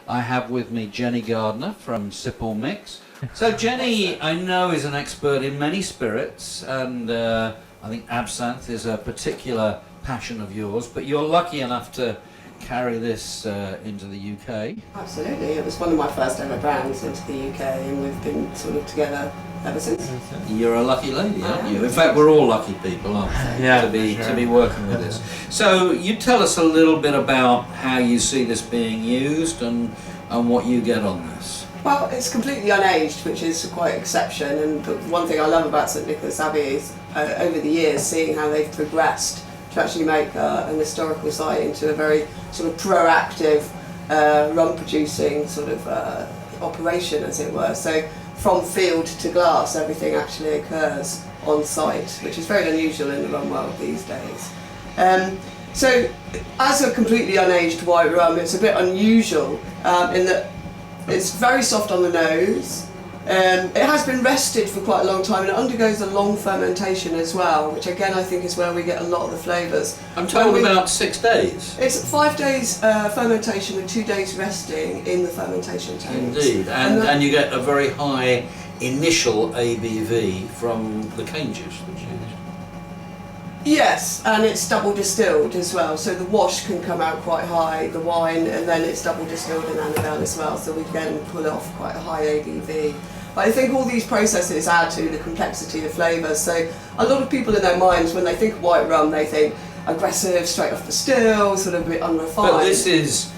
I have with me Jenny Gardner from Sip or Mix. So Jenny, I know, is an expert in many spirits, and I think absinthe is a particular passion of yours, but you're lucky enough to carry this into the UK. Absolutely, it was one of my first ever brands into the UK, and we've been sort of together ever since. You're a lucky lady, aren't you? In fact, we're all lucky people, aren't we? Yeah, to be working with this. So you tell us a little bit about how you see this being used and what you get on this. Well, it's completely unaged, which is quite exception, and the one thing I love about St Nicholas Abbey is over the years seeing how they've progressed to actually make an historical site into a very sort of proactive rum producing sort of operation, as it were. So from field to glass, everything actually occurs on site, which is very unusual in the rum world these days. So as a completely unaged white rum, it's a bit unusual in that it's very soft on the nose. It has been rested for quite a long time, and it undergoes a long fermentation as well, which again I think is where we get a lot of the flavours. I'm talking about 6 days. It's 5 days fermentation with 2 days resting in the fermentation tanks. Indeed, and you get a very high initial ABV from the cane juice that's used. Yes, and it's double distilled as well, so the wash can come out quite high, the wine, and then it's double distilled in Annabelle as well, so we can pull off quite a high ABV. But I think all these processes add to the complexity of flavours, so a lot of people in their minds, when they think white rum, they think aggressive, straight off the still, sort of a bit unrefined. But this is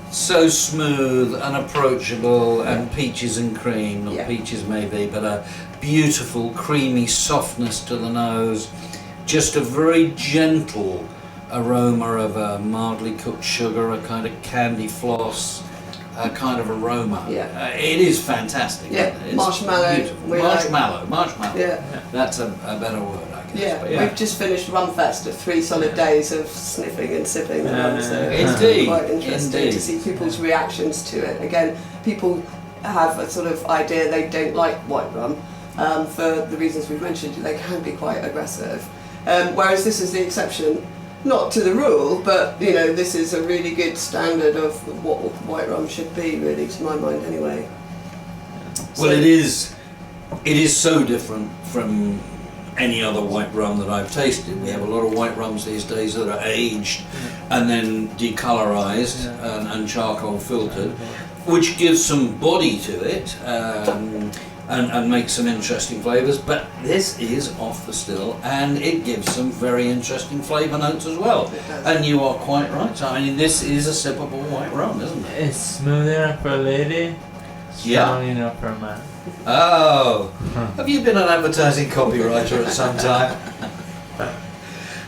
so smooth and approachable, and peaches and cream, not peaches maybe, but a beautiful creamy softness to the nose. Just a very gentle aroma of a mildly cooked sugar, a kind of candy floss, a kind of aroma. Yeah. It is fantastic. Yeah, it's marshmallow. Beautiful. Marshmallow. Yeah. That's a better word, I guess. Yeah. But We've just finished Rumfest of 3 solid days of sniffing and sipping the rum, so Indeed. it's quite interesting to see people's reactions to it. Again, people have a sort of idea they don't like white rum for the reasons we've mentioned. They can be quite aggressive. Whereas this is the exception, not to the rule, but you know, this is a really good standard of what white rum should be, really, to my mind anyway. Well, it is so different from any other white rum that I've tasted. We have a lot of white rums these days that are aged and then decolorized and charcoal filtered, which gives some body to it. And make some interesting flavours, but this is off the still, and it gives some very interesting flavour notes as well. And you are quite right. I mean, this is a sippable white rum, isn't it? It's smooth enough for a lady, strong enough for a man. Oh, have you been an advertising copywriter at some time?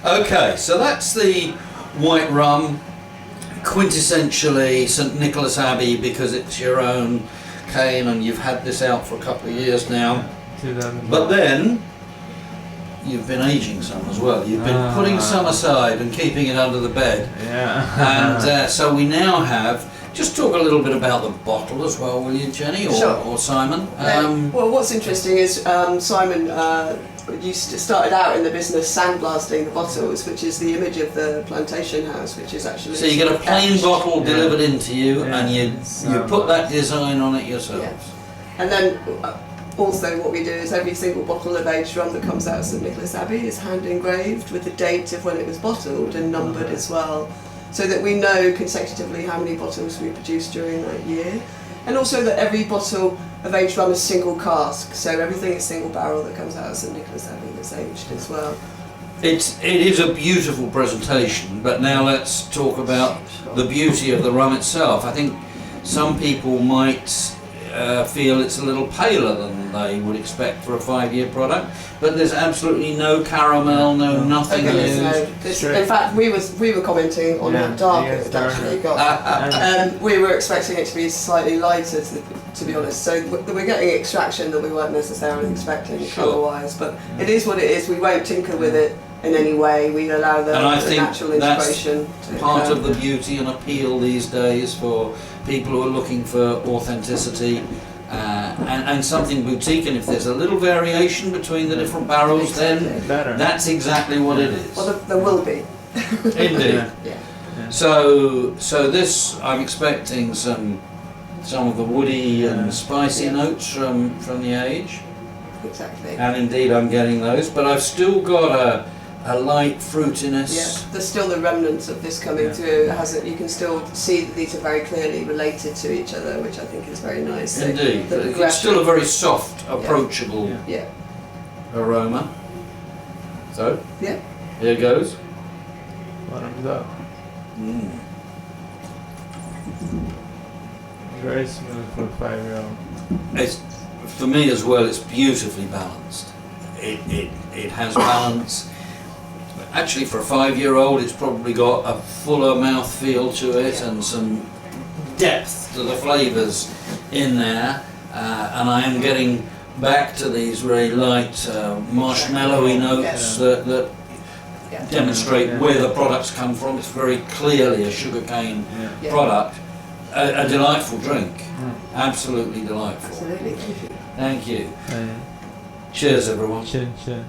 Okay, so that's the white rum, quintessentially St Nicholas Abbey, because it's your own cane, and you've had this out for a couple of years now. But then you've been aging some as well. You've been putting some aside and keeping it under the bed. Yeah. And so we now have. Just talk a little bit about the bottle as well, will you, Jenny, or Simon? Well, what's interesting is Simon started out in the business sandblasting the bottles, which is the image of the plantation house, which is actually. So you get a plain bottle delivered into you, and you put that design on it yourself. Yeah. And then also what we do is every single bottle of aged rum that comes out of St Nicholas Abbey is hand engraved with the date of when it was bottled and numbered as well, so that we know consecutively how many bottles we produced during that year. And also that every bottle of aged rum is single cask, so everything is single barrel that comes out of St Nicholas Abbey that's aged as well. It is a beautiful presentation, but now let's talk about the beauty of the rum itself. I think some people might feel it's a little paler than they would expect for a 5-year product, but there's absolutely no caramel, nothing used. In fact, we were commenting on how dark it had actually got. We were expecting it to be slightly lighter, to be honest. So we're getting extraction that we weren't necessarily expecting colour-wise, but it is what it is. We won't tinker with it in any way. We allow the natural integration. That's part of the beauty and appeal these days for people who are looking for authenticity and something boutique, and if there's a little variation between the different barrels, then that's exactly what it is. Well, there will be. Indeed. Yeah. So this, I'm expecting some some of the woody and spicy Yeah. notes from the age. Exactly. And indeed I'm getting those, but I've still got a light fruitiness. Yeah, there's still the remnants of this coming Yeah. through. It hasn't. You can still see that these are very clearly related to each other, which I think is very nice. So Indeed, the it's progression- still a very soft, approachable Yeah. Yeah, aroma. So, yeah. here goes. Bottoms up. Mm. Very smooth for a 5-year-old. It's, for me as well, it's beautifully balanced. It has balance. Actually, for a 5-year-old, it's probably got a fuller mouthfeel to it Yeah. and some depth to the flavours in there. And I am getting back to these very light marshmallowy notes that Yeah. demonstrate Yeah. where the products come from. It's very clearly a sugarcane Yeah. Yeah. product. A delightful drink. Mm. Absolutely delightful. Absolutely. Thank you. Thank you. And Cheers, everyone. chin chin.